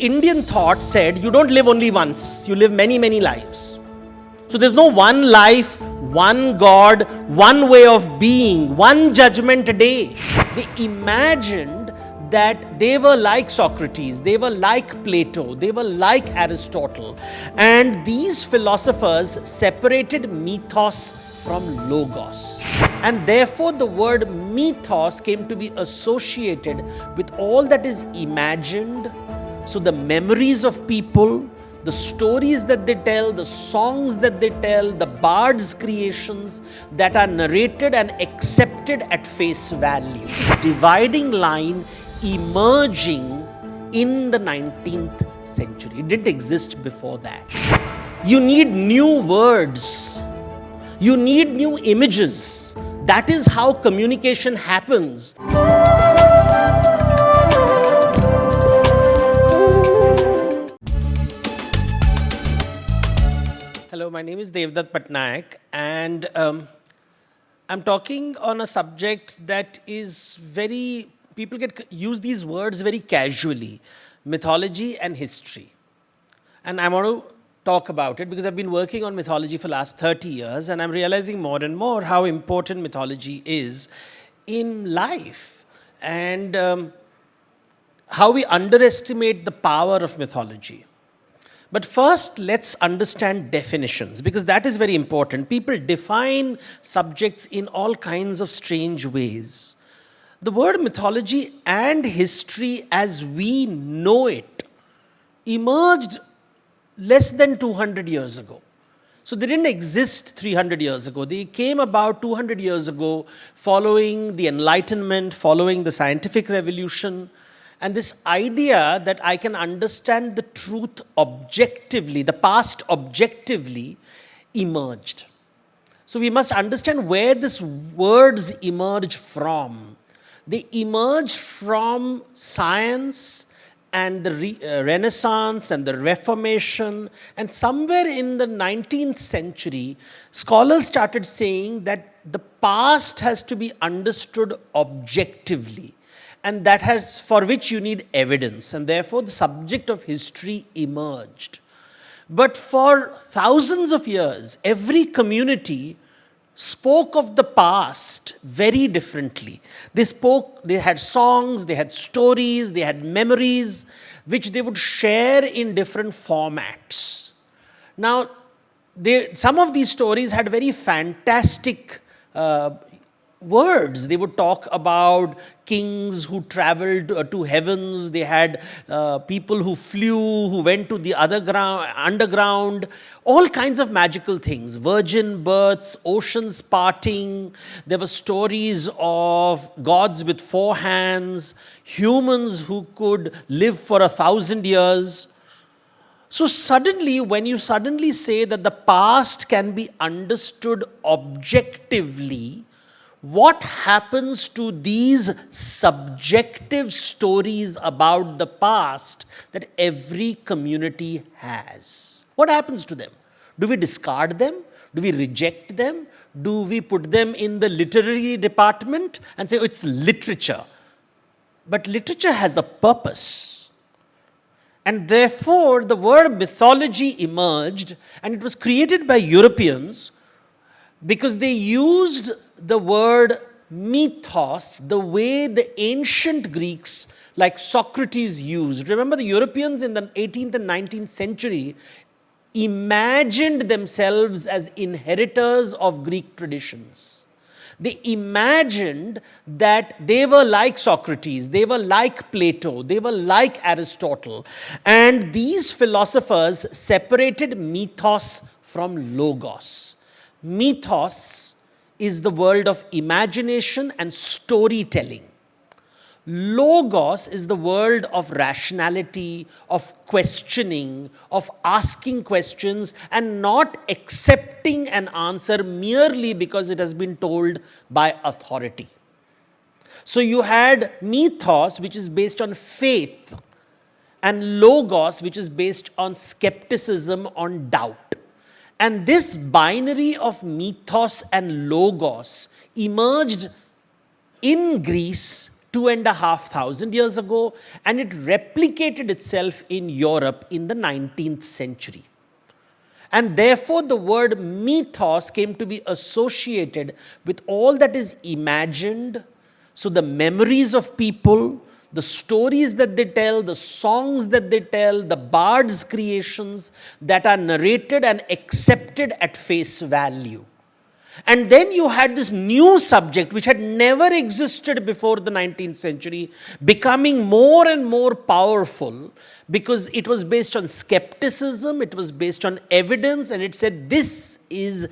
Indian thought said you don't live only once, you live many, many lives. So there's no one life, one God, one way of being, one judgment a day. They imagined that they were like Socrates, they were like Plato, they were like Aristotle. And these philosophers separated mythos from logos. And therefore the word mythos came to be associated with all that is imagined. So the memories of people, the stories that they tell, the songs that they tell, the bards' creations that are narrated and accepted at face value. This dividing line emerging in the 19th century. It didn't exist before that. You need new words. You need new images. That is how communication happens. Hello, my name is Devdutt Pattanaik, and I'm talking on a subject that is people use these words very casually, mythology and history. And I want to talk about it because I've been working on mythology for the last 30 years, and I'm realizing more and more how important mythology is in life, and how we underestimate the power of mythology. But first, let's understand definitions, because that is very important. People define subjects in all kinds of strange ways. The word mythology and history as we know it emerged less than 200 years ago. So they didn't exist 300 years ago. They came about 200 years ago following the Enlightenment, following the scientific revolution. And this idea that I can understand the truth objectively, the past objectively, emerged. So we must understand where these words emerge from. They emerge from science and the Renaissance and the Reformation. And somewhere in the 19th century, scholars started saying that the past has to be understood objectively. And for which you need evidence, and therefore the subject of history emerged. But for thousands of years, every community spoke of the past very differently. They had songs, they had stories, they had memories, which they would share in different formats. Now, some of these stories had very fantastic words. They would talk about kings who traveled to heavens. They had people who flew, who went to the underground, all kinds of magical things. Virgin births, oceans parting. There were stories of gods with 4 hands, humans who could live for 1,000 years. So suddenly, when you suddenly say that the past can be understood objectively, what happens to these subjective stories about the past that every community has? What happens to them? Do we discard them? Do we reject them? Do we put them in the literary department and say, oh, it's literature? But literature has a purpose. And therefore, the word mythology emerged, and it was created by Europeans because they used the word mythos the way the ancient Greeks like Socrates used. Remember, the Europeans in the 18th and 19th century imagined themselves as inheritors of Greek traditions. They imagined that they were like Socrates, they were like Plato, they were like Aristotle. And these philosophers separated mythos from logos. Mythos is the world of imagination and storytelling. Logos is the world of rationality, of questioning, of asking questions and not accepting an answer merely because it has been told by authority. So you had mythos, which is based on faith, and logos, which is based on skepticism, on doubt. And this binary of mythos and logos emerged in Greece 2,500 years ago, and it replicated itself in Europe in the 19th century. And therefore, the word mythos came to be associated with all that is imagined. So the memories of people, the stories that they tell, the songs that they tell, the bards' creations that are narrated and accepted at face value. And then you had this new subject which had never existed before the 19th century, becoming more and more powerful because it was based on skepticism, it was based on evidence, and it said this is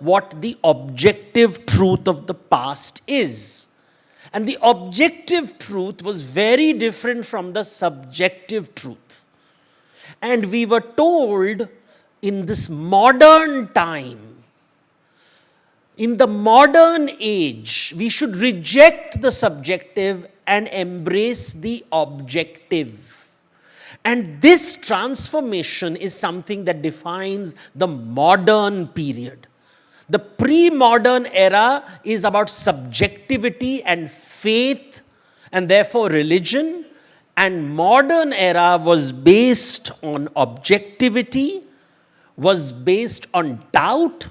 what the objective truth of the past is. And the objective truth was very different from the subjective truth. And we were told in this modern time, in the modern age, we should reject the subjective and embrace the objective. And this transformation is something that defines the modern period. The pre-modern era is about subjectivity and faith, and therefore religion. And modern era was based on objectivity, was based on doubt,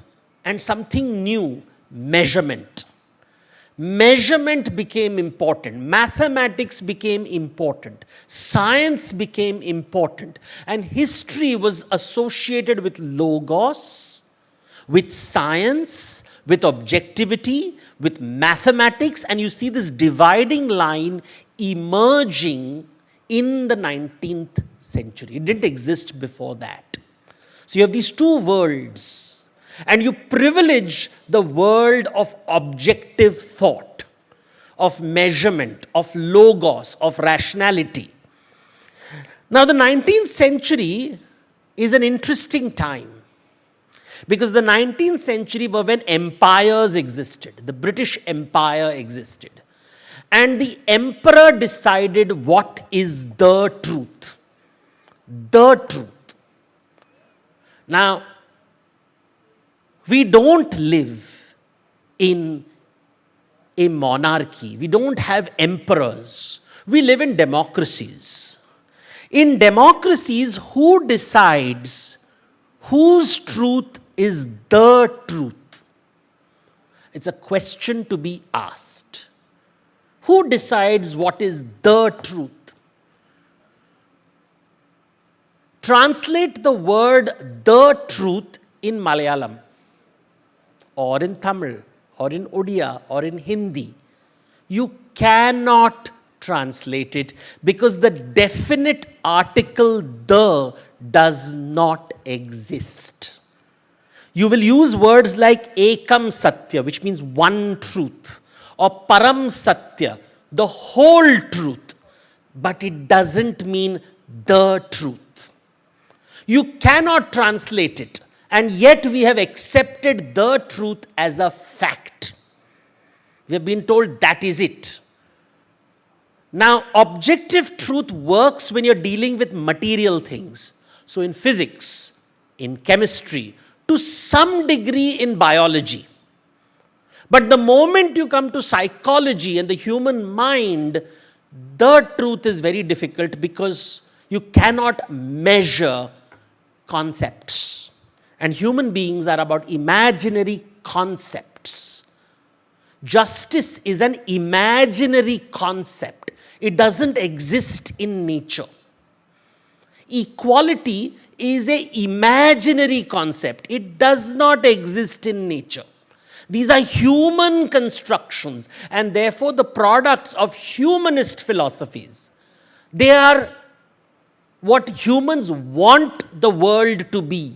and something new, measurement. Measurement became important. Mathematics became important. Science became important. And history was associated with logos, with science, with objectivity, with mathematics. And you see this dividing line emerging in the 19th century. It didn't exist before that. So you have these two worlds. And you privilege the world of objective thought, of measurement, of logos, of rationality. Now, the 19th century is an interesting time because the 19th century were when empires existed. The British Empire existed. And the emperor decided what is the truth. The truth. Now, we don't live in a monarchy. We don't have emperors. We live in democracies. In democracies, who decides whose truth is the truth? It's a question to be asked. Who decides what is the truth? Translate the word the truth in Malayalam, or in Tamil, or in Odia, or in Hindi. You cannot translate it because the definite article the does not exist. You will use words like ekam satya, which means one truth, or param satya, the whole truth, but it doesn't mean the truth. You cannot translate it. And yet we have accepted the truth as a fact. We have been told that is it. Now, objective truth works when you're dealing with material things. So in physics, in chemistry, to some degree in biology. But the moment you come to psychology and the human mind, the truth is very difficult because you cannot measure concepts. And human beings are about imaginary concepts. Justice is an imaginary concept. It doesn't exist in nature. Equality is an imaginary concept. It does not exist in nature. These are human constructions and therefore the products of humanist philosophies. They are what humans want the world to be.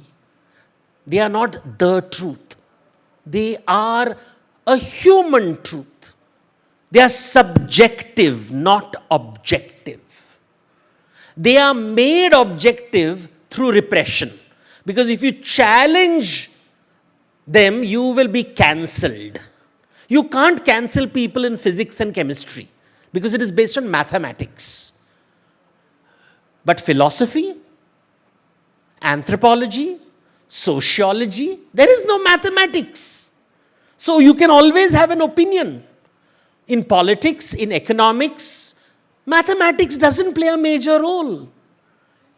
They are not the truth. They are a human truth. They are subjective, not objective. They are made objective through repression. Because if you challenge them, you will be cancelled. You can't cancel people in physics and chemistry because it is based on mathematics. But philosophy, anthropology, sociology, there is no mathematics. So you can always have an opinion. In politics, in economics, mathematics doesn't play a major role.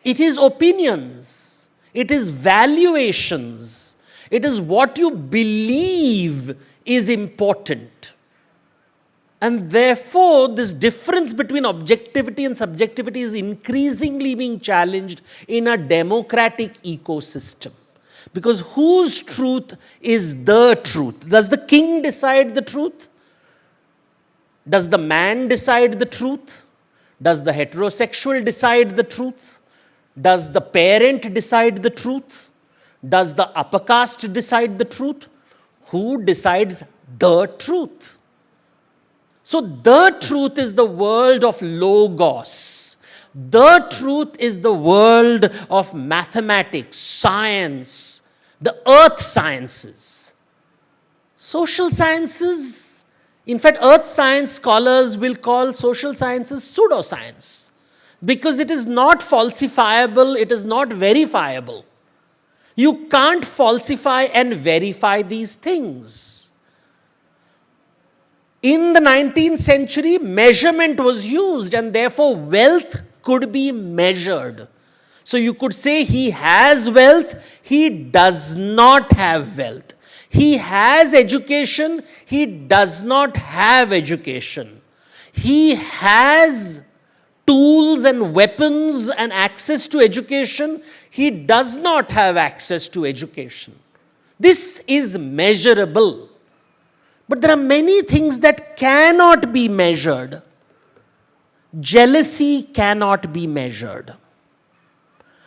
It is opinions. It is valuations. It is what you believe is important. And therefore, this difference between objectivity and subjectivity is increasingly being challenged in a democratic ecosystem. Because whose truth is the truth? Does the king decide the truth? Does the man decide the truth? Does the heterosexual decide the truth? Does the parent decide the truth? Does the upper caste decide the truth? Who decides the truth? So the truth is the world of logos. The truth is the world of mathematics, science, the earth sciences. Social sciences, in fact, earth science scholars will call social sciences pseudoscience because it is not falsifiable, it is not verifiable. You can't falsify and verify these things. In the 19th century, measurement was used and therefore wealth could be measured. So you could say he has wealth, he does not have wealth. He has education, he does not have education. He has tools and weapons and access to education, he does not have access to education. This is measurable. But there are many things that cannot be measured. Jealousy cannot be measured.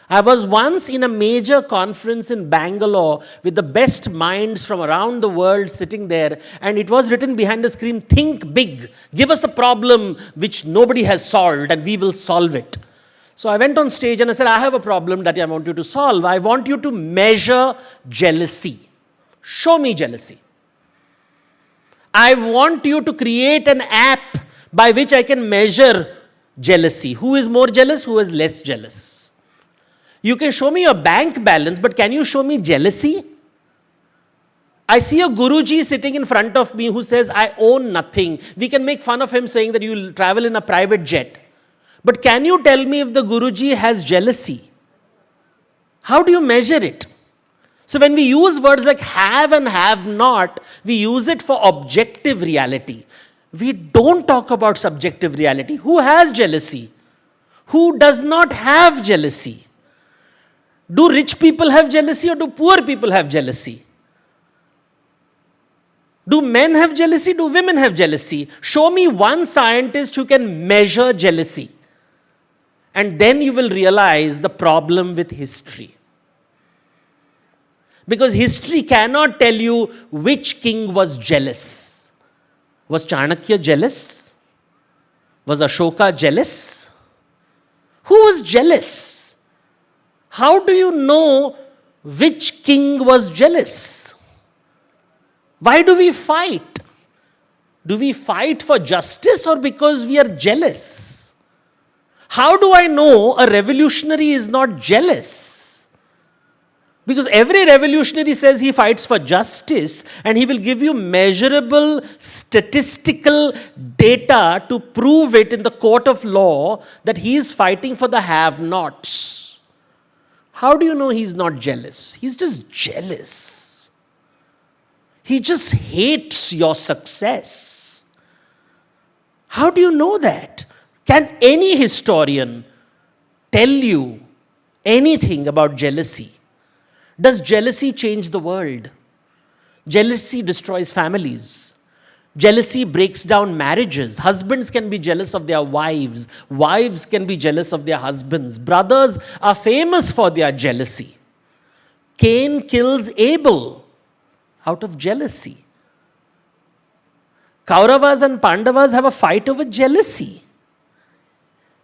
I was once in a major conference in Bangalore with the best minds from around the world sitting there, and it was written behind the screen, "Think big, give us a problem which nobody has solved and we will solve it." So I went on stage and I said, I have a problem that I want you to solve. I want you to measure jealousy. Show me jealousy. I want you to create an app by which I can measure jealousy. Who is more jealous, who is less jealous? You can show me your bank balance, but can you show me jealousy? I see a Guruji sitting in front of me who says, I own nothing. We can make fun of him saying that you will travel in a private jet. But can you tell me if the Guruji has jealousy? How do you measure it? So when we use words like have and have not, we use it for objective reality. We don't talk about subjective reality. Who has jealousy? Who does not have jealousy? Do rich people have jealousy or do poor people have jealousy? Do men have jealousy? Do women have jealousy? Show me one scientist who can measure jealousy. And then you will realize the problem with history. Because history cannot tell you which king was jealous. Was Chanakya jealous? Was Ashoka jealous? Who was jealous? How do you know which king was jealous? Why do we fight? Do we fight for justice or because we are jealous? How do I know a revolutionary is not jealous? Because every revolutionary says he fights for justice and he will give you measurable statistical data to prove it in the court of law that he is fighting for the have-nots. How do you know he's not jealous? He's just jealous. He just hates your success. How do you know that? Can any historian tell you anything about jealousy? Does jealousy change the world? Jealousy destroys families. Jealousy breaks down marriages. Husbands can be jealous of their wives. Wives can be jealous of their husbands. Brothers are famous for their jealousy. Cain kills Abel out of jealousy. Kauravas and Pandavas have a fight over jealousy.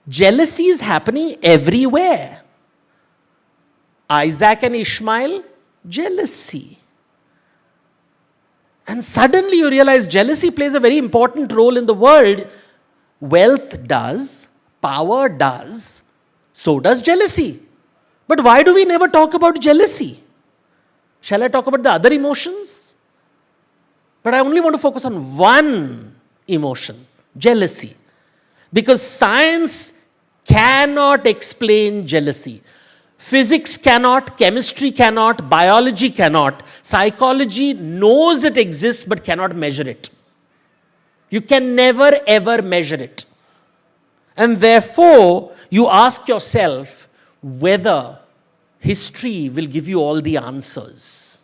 Jealousy is happening everywhere. Isaac and Ishmael, jealousy. And suddenly you realize jealousy plays a very important role in the world. Wealth does, power does, so does jealousy. But why do we never talk about jealousy? Shall I talk about the other emotions? But I only want to focus on one emotion, jealousy. Because science cannot explain jealousy. Physics cannot, chemistry cannot, biology cannot. Psychology knows it exists but cannot measure it. You can never ever measure it. And therefore, you ask yourself whether history will give you all the answers.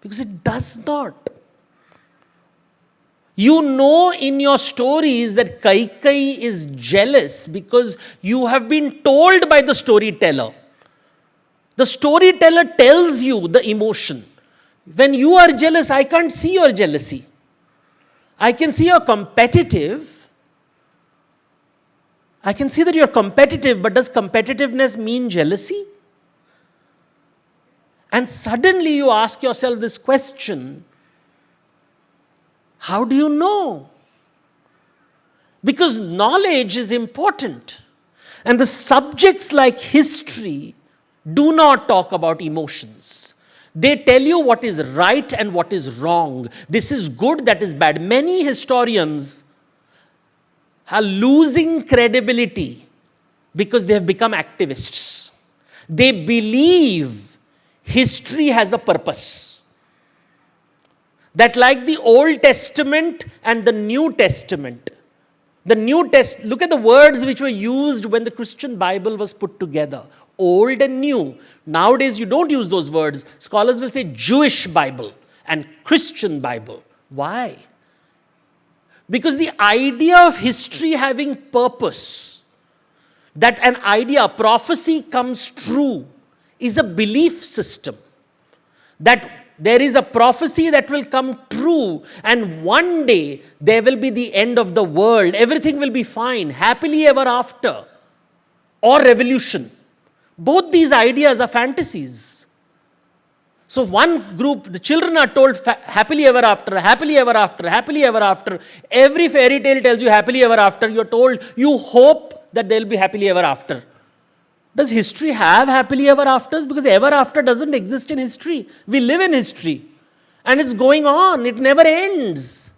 Because it does not. You know in your stories that Kaikeyi is jealous because you have been told by the storyteller. The storyteller tells you the emotion. When you are jealous, I can't see your jealousy. I can see you're competitive. I can see that you're competitive, but does competitiveness mean jealousy? And suddenly you ask yourself this question, how do you know? Because knowledge is important. And the subjects like history do not talk about emotions. They tell you what is right and what is wrong. This is good, that is bad. Many historians are losing credibility because they have become activists. They believe history has a purpose. That like the Old Testament and the New Testament, look at the words which were used when the Christian Bible was put together. Old and new. Nowadays you don't use those words. Scholars will say Jewish Bible and Christian Bible. Why? Because the idea of history having purpose, that an idea, a prophecy comes true, is a belief system. That there is a prophecy that will come true and one day there will be the end of the world. Everything will be fine, happily ever after, or revolution. Both these ideas are fantasies. So one group, the children are told happily ever after, happily ever after, happily ever after. Every fairy tale tells you happily ever after. You're told, you hope that there will be happily ever after. Does history have happily ever afters? Because ever after doesn't exist in history. We live in history. And it's going on. It never ends.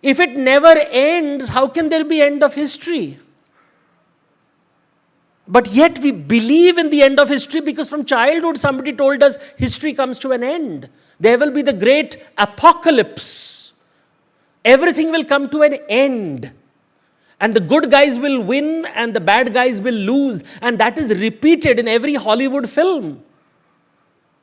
If it never ends, how can there be end of history? But yet we believe in the end of history because from childhood somebody told us history comes to an end. There will be the great apocalypse. Everything will come to an end. And the good guys will win and the bad guys will lose. And that is repeated in every Hollywood film.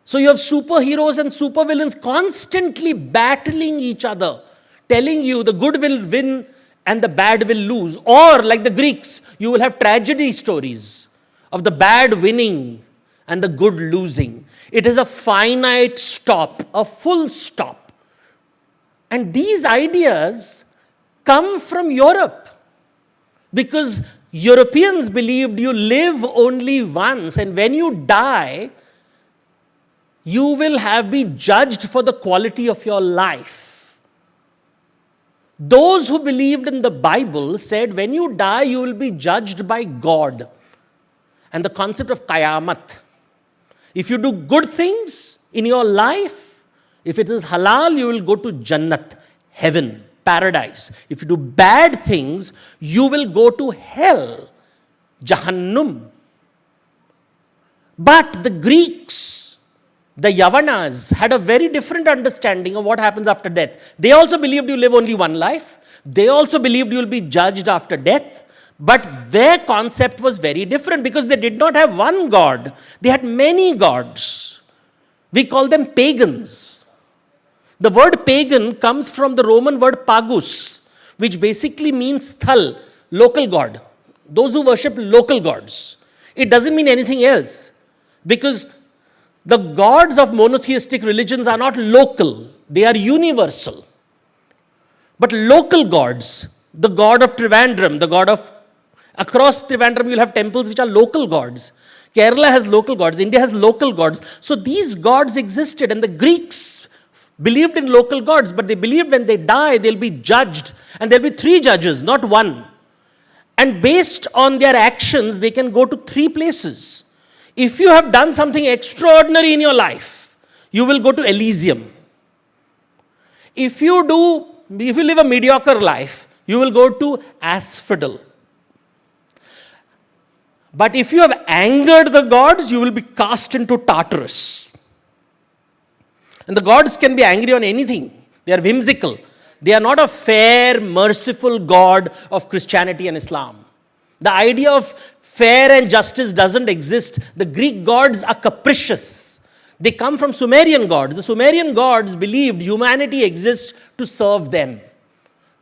So you have superheroes and supervillains constantly battling each other, telling you the good will win and the bad will lose. Or like the Greeks, you will have tragedy stories of the bad winning and the good losing. It is a finite stop, a full stop. And these ideas come from Europe. Because Europeans believed you live only once, and when you die, you will be judged for the quality of your life. Those who believed in the Bible said when you die, you will be judged by God. And the concept of qayamat. If you do good things in your life, if it is halal, you will go to Jannat, heaven, paradise. If you do bad things, you will go to hell, Jahannam. But the Greeks, the Yavanas, had a very different understanding of what happens after death. They also believed you live only one life. They also believed you will be judged after death. But their concept was very different because they did not have one God. They had many gods. We call them pagans. The word pagan comes from the Roman word pagus, which basically means thal, local god. Those who worship local gods. It doesn't mean anything else. Because the gods of monotheistic religions are not local. They are universal. But local gods, the god of Trivandrum, the god of... Across Trivandrum, you'll have temples which are local gods. Kerala has local gods. India has local gods. So these gods existed, and the Greeks believed in local gods, but they believed when they die, they'll be judged. And there'll be 3 judges, not 1. And based on their actions, they can go to 3 places. If you have done something extraordinary in your life, you will go to Elysium. If you do if you live a mediocre life, you will go to asphodel. But if you have angered the gods, you will be cast into Tartarus. And the gods can be angry on anything. They are whimsical. They are not a fair, merciful God of Christianity and Islam. The idea of fair and justice doesn't exist. The Greek gods are capricious. They come from Sumerian gods. The Sumerian gods believed humanity exists to serve them.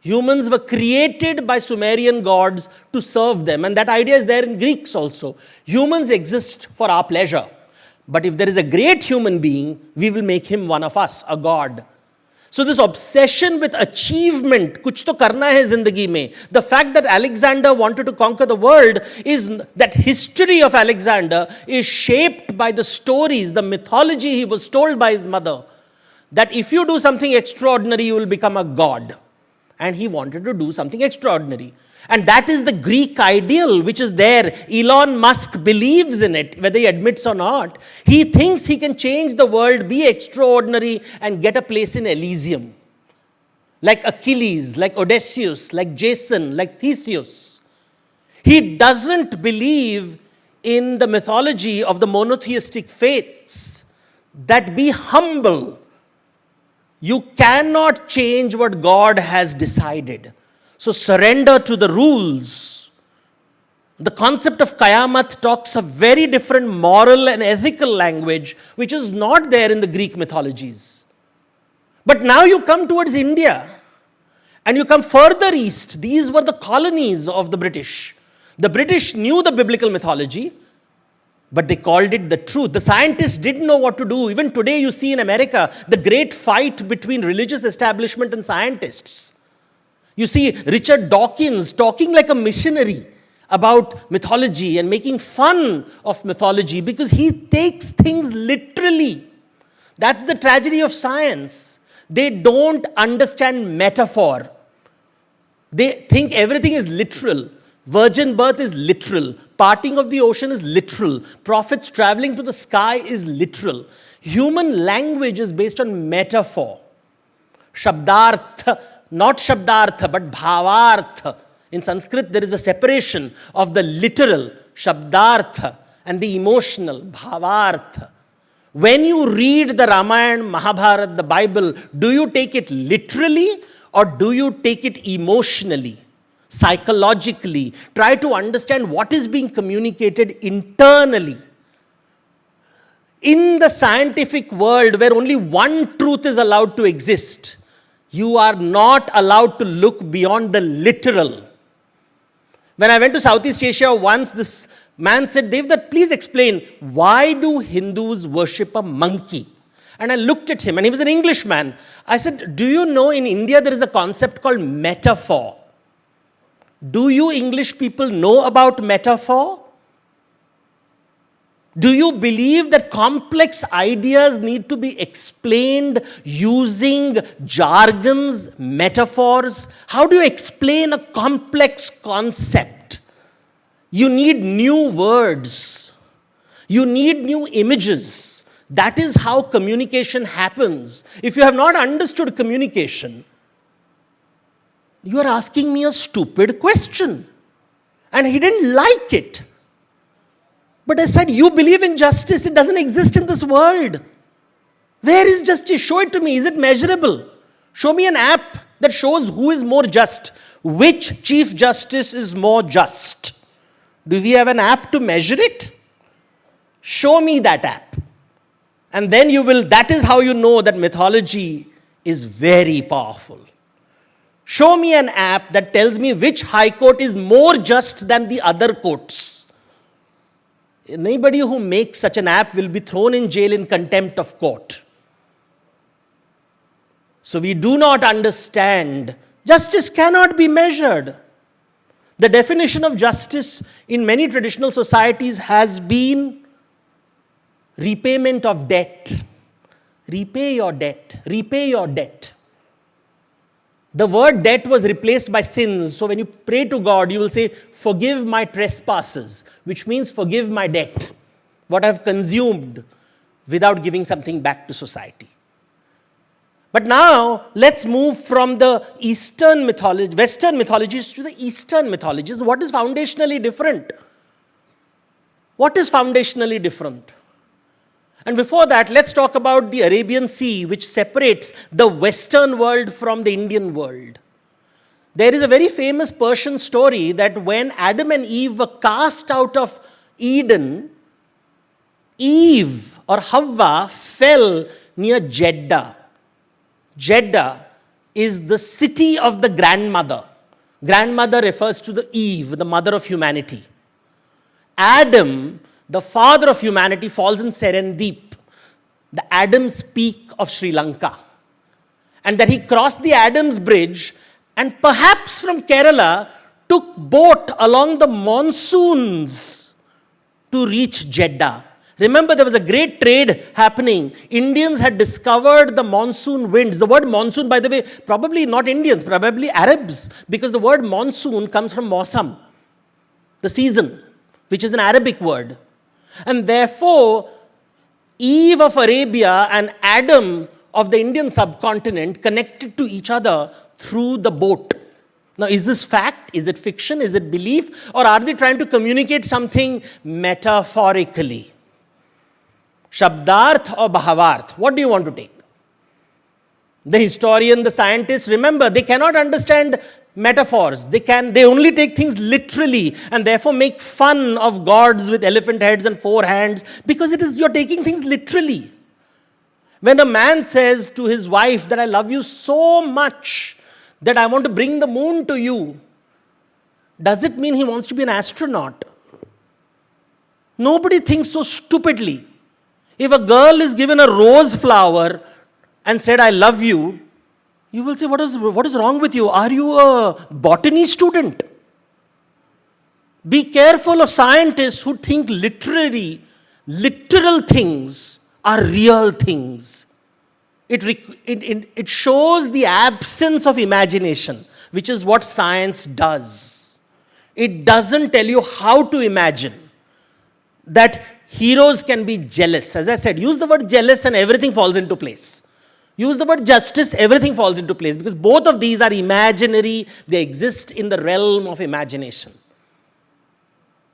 Humans were created by Sumerian gods to serve them. And that idea is there in Greeks also. Humans exist for our pleasure. But if there is a great human being, we will make him one of us, a god. So this obsession with achievement, kuch to karna hai zindagi mein. The fact that Alexander wanted to conquer the world is that history of Alexander is shaped by the stories, the mythology he was told by his mother. That if you do something extraordinary, you will become a god. And he wanted to do something extraordinary. And that is the Greek ideal which is there. Elon Musk believes in it, whether he admits or not. He thinks he can change the world, be extraordinary, and get a place in Elysium. Like Achilles, like Odysseus, like Jason, like Theseus. He doesn't believe in the mythology of the monotheistic faiths. That be humble. You cannot change what God has decided. So surrender to the rules. The concept of Qayamat talks a very different moral and ethical language, which is not there in the Greek mythologies. But now you come towards India, and you come further east. These were the colonies of the British. The British knew the biblical mythology, but they called it the truth. The scientists didn't know what to do. Even today you see in America the great fight between religious establishment and scientists. You see Richard Dawkins talking like a missionary about mythology and making fun of mythology because he takes things literally. That's the tragedy of science. They don't understand metaphor. They think everything is literal. Virgin birth is literal. Parting of the ocean is literal. Prophets traveling to the sky is literal. Human language is based on metaphor. Shabdartha, not Shabdartha, but Bhavartha. In Sanskrit, there is a separation of the literal, Shabdartha, and the emotional, Bhavartha. When you read the Ramayana, Mahabharata, the Bible, do you take it literally or do you take it emotionally? Psychologically, try to understand what is being communicated internally. In the scientific world where only one truth is allowed to exist, you are not allowed to look beyond the literal. When I went to Southeast Asia once, this man said, Devdutt, please explain, why do Hindus worship a monkey? And I looked at him, and he was an Englishman. I said, do you know in India there is a concept called metaphor? Do you English people know about metaphor? Do you believe that complex ideas need to be explained using jargons, metaphors? How do you explain a complex concept? You need new words. You need new images. That is how communication happens. If you have not understood communication, you are asking me a stupid question. And he didn't like it. But I said, you believe in justice. It doesn't exist in this world. Where is justice? Show it to me. Is it measurable? Show me an app that shows who is more just. Which Chief Justice is more just? Do we have an app to measure it? Show me that app. And then that is how you know that mythology is very powerful. Show me an app that tells me which high court is more just than the other courts. Anybody who makes such an app will be thrown in jail in contempt of court. So we do not understand. Justice cannot be measured. The definition of justice in many traditional societies has been repayment of debt. Repay your debt. Repay your debt. The word debt was replaced by sins. So when you pray to God, you will say, forgive my trespasses, which means forgive my debt, what I have consumed without giving something back to society. But now, let's move from the Eastern mythology, Western mythologies to the Eastern mythologies. What is foundationally different? What is foundationally different? And before that, let's talk about the Arabian Sea, which separates the Western world from the Indian world. There is a very famous Persian story that when Adam and Eve were cast out of Eden, Eve or Havva fell near Jeddah. Jeddah is the city of the grandmother. Grandmother refers to the Eve, the mother of humanity. Adam, the father of humanity, falls in Serendip, the Adam's Peak of Sri Lanka. And that he crossed the Adam's Bridge and perhaps from Kerala took boat along the monsoons to reach Jeddah. Remember, there was a great trade happening. Indians had discovered the monsoon winds. The word monsoon, by the way, probably not Indians, probably Arabs, because the word monsoon comes from Mausam, the season, which is an Arabic word. And therefore, Eve of Arabia and Adam of the Indian subcontinent connected to each other through the boat. Now, is this fact? Is it fiction? Is it belief? Or are they trying to communicate something metaphorically? Shabdarth or Bhavarth? What do you want to take? The historian, the scientist, remember, they cannot understand metaphors. They only take things literally and therefore make fun of gods with elephant heads and 4 hands because you're taking things literally. When a man says to his wife that I love you so much that I want to bring the moon to you, does it mean he wants to be an astronaut? Nobody thinks so stupidly. If a girl is given a rose flower and said, I love you, you will say, what is wrong with you? Are you a botany student? Be careful of scientists who think literal things are real things. It shows the absence of imagination, which is what science does. It doesn't tell you how to imagine. That heroes can be jealous. As I said, use the word jealous and everything falls into place. Use the word justice, everything falls into place because both of these are imaginary. They exist in the realm of imagination.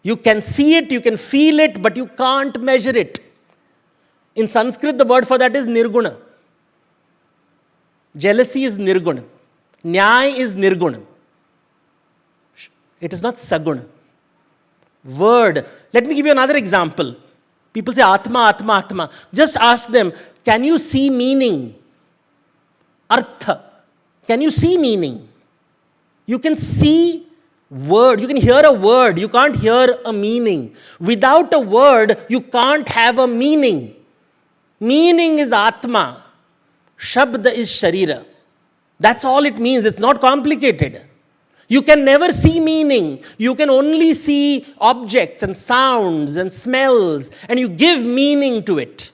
You can see it, you can feel it, but you can't measure it. In Sanskrit, the word for that is nirguna. Jealousy is nirguna. Nyay is nirguna. It is not saguna. Word. Let me give you another example. People say Atma, Atma, Atma. Just ask them, can you see meaning? Artha. Can you see meaning? You can see word. You can hear a word. You can't hear a meaning. Without a word, you can't have a meaning. Meaning is Atma. Shabda is Sharira. That's all it means. It's not complicated. You can never see meaning. You can only see objects and sounds and smells, and you give meaning to it.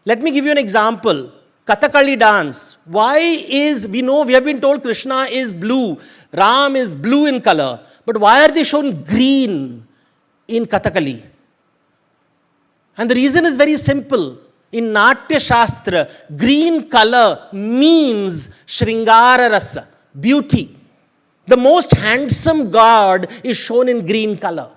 Let me give you an example. Kathakali dance. We have been told Krishna is blue, Ram is blue in color, but why are they shown green in Kathakali? And the reason is very simple. In Natya Shastra, green color means Shringara Rasa, beauty. The most handsome god is shown in green color.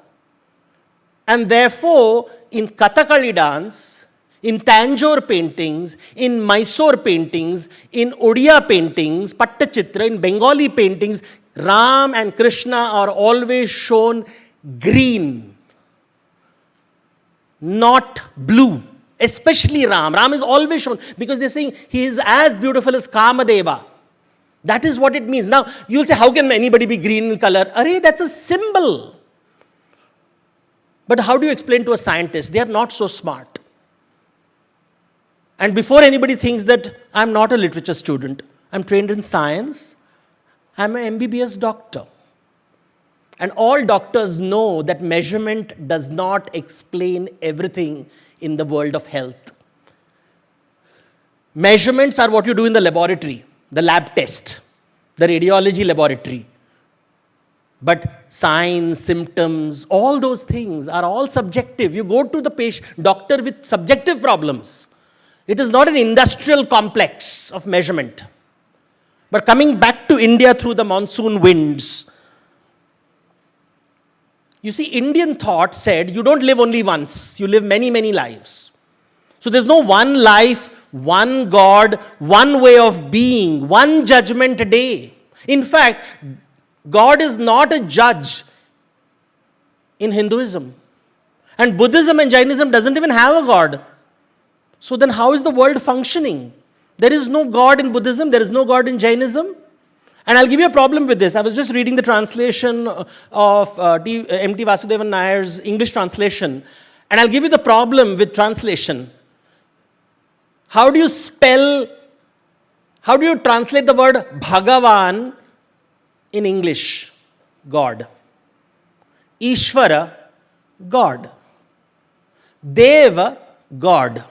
And therefore, in Kathakali dance, in Tanjore paintings, in Mysore paintings, in Odia paintings, Pattachitra, in Bengali paintings, Ram and Krishna are always shown green, not blue. Especially Ram. Ram is always shown because they're saying he is as beautiful as Kamadeva. That is what it means. Now, you'll say, how can anybody be green in color? Arey, that's a symbol. But how do you explain to a scientist? They are not so smart. And before anybody thinks that I'm not a literature student, I'm trained in science, I'm an MBBS doctor. And all doctors know that measurement does not explain everything in the world of health. Measurements are what you do in the laboratory, the lab test, the radiology laboratory. But signs, symptoms, all those things are all subjective. You go to the doctor with subjective problems. It is not an industrial complex of measurement. But coming back to India through the monsoon winds, you see, Indian thought said, you don't live only once, you live many, many lives. So there's no one life, one God, one way of being, one judgment a day. In fact, God is not a judge in Hinduism. And Buddhism and Jainism doesn't even have a God. So then how is the world functioning? There is no God in Buddhism, there is no God in Jainism. And I'll give you a problem with this. I was just reading the translation of M.T. Vasudevan Nair's English translation. And I'll give you the problem with translation. How do you translate the word Bhagavan in English? God. Ishvara, God. Deva, God.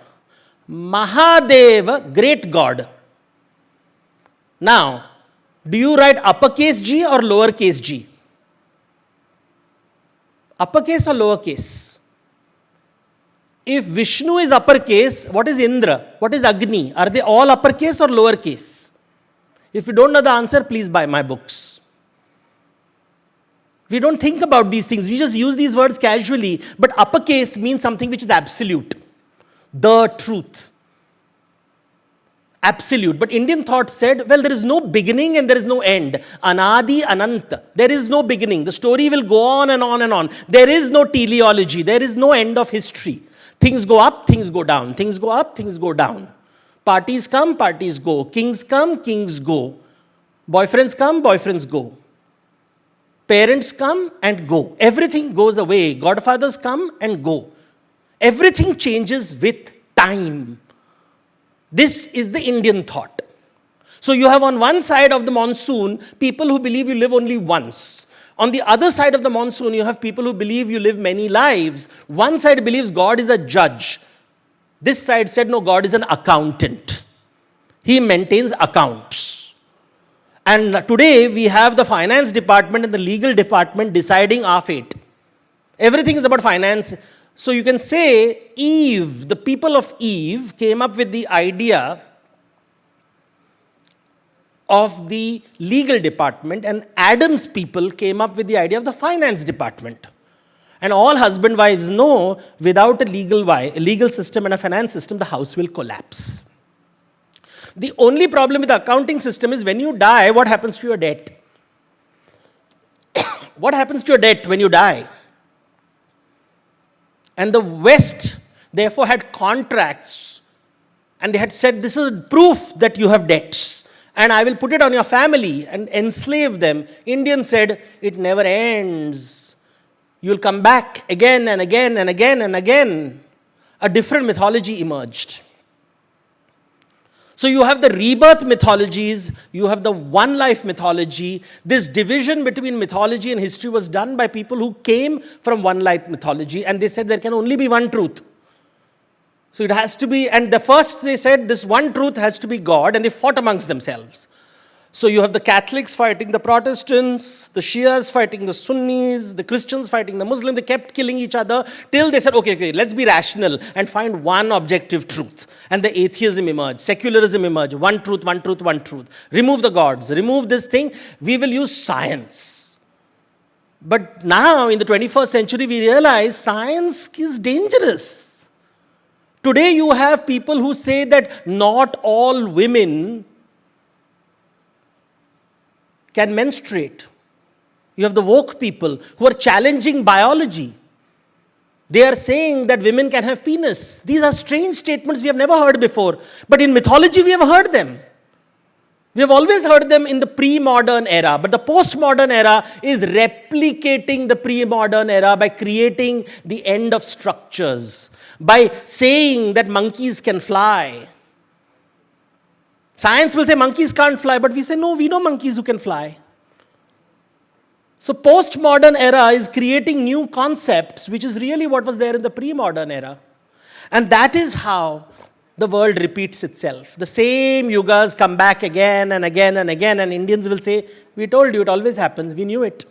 Mahadeva, great God. Now, do you write uppercase G or lowercase g? Uppercase or lowercase? If Vishnu is uppercase, what is Indra? What is Agni? Are they all uppercase or lowercase? If you don't know the answer, please buy my books. We don't think about these things. We just use these words casually. But uppercase means something which is absolute. The truth. Absolute. But Indian thought said, well, there is no beginning and there is no end. Anadi Ananta. There is no beginning. The story will go on and on and on. There is no teleology. There is no end of history. Things go up, things go down. Things go up, things go down. Parties come, parties go. Kings come, kings go. Boyfriends come, boyfriends go. Parents come and go. Everything goes away. Godfathers come and go. Everything changes with time. This is the Indian thought. So you have on one side of the monsoon, people who believe you live only once. On the other side of the monsoon, you have people who believe you live many lives. One side believes God is a judge. This side said, no, God is an accountant. He maintains accounts. And today, we have the finance department and the legal department deciding our fate. Everything is about finance. So you can say Eve, the people of Eve came up with the idea of the legal department, and Adam's people came up with the idea of the finance department. And all husband wives know without a legal system and a finance system, the house will collapse. The only problem with the accounting system is when you die, what happens to your debt? What happens to your debt when you die? And the West, therefore, had contracts. And they had said, this is proof that you have debts. And I will put it on your family and enslave them. Indians said, it never ends. You'll come back again and again and again and again. A different mythology emerged. So you have the rebirth mythologies, you have the one life mythology. This division between mythology and history was done by people who came from one life mythology, and they said there can only be one truth. So it has to be, and the first they said this one truth has to be God, and they fought amongst themselves. So you have the Catholics fighting the Protestants, the Shias fighting the Sunnis, the Christians fighting the Muslims. They kept killing each other till they said, okay, let's be rational and find one objective truth. And the atheism emerged, secularism emerged, one truth, one truth, one truth. Remove the gods, remove this thing, we will use science. But now in the 21st century, we realize science is dangerous. Today you have people who say that not all women can menstruate. You have the woke people who are challenging biology. They are saying that women can have penis. These are strange statements we have never heard before. But in mythology, we have heard them. We have always heard them in the pre-modern era. But the post-modern era is replicating the pre-modern era by creating the end of structures, by saying that monkeys can fly. Science will say monkeys can't fly, but we say, no, we know monkeys who can fly. So postmodern era is creating new concepts, which is really what was there in the pre-modern era. And that is how the world repeats itself. The same yugas come back again and again and again, and Indians will say, we told you, it always happens, we knew it.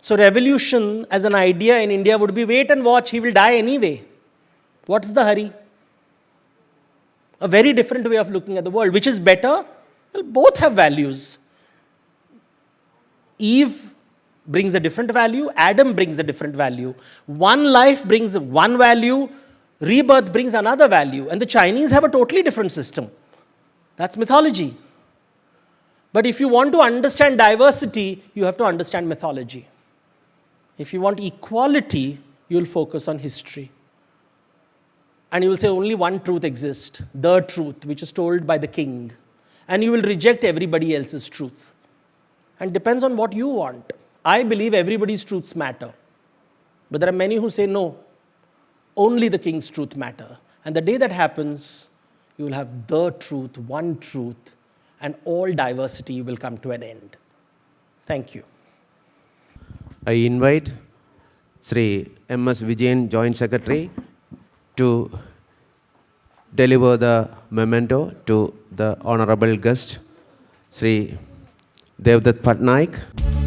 So revolution as an idea in India would be, wait and watch, he will die anyway. What's the hurry? A very different way of looking at the world. Which is better? Well, both have values. Eve brings a different value, Adam brings a different value. One life brings one value, rebirth brings another value. And the Chinese have a totally different system. That's mythology. But if you want to understand diversity, you have to understand mythology. If you want equality, you'll focus on history. And you will say only one truth exists, the truth, which is told by the king. And you will reject everybody else's truth. And depends on what you want. I believe everybody's truths matter. But there are many who say no, only the king's truth matter. And the day that happens, you will have the truth, one truth, and all diversity will come to an end. Thank you. I invite Sri M.S. Vijayan, Joint Secretary, to deliver the memento to the honorable guest, Sri Devdutt Pattanaik.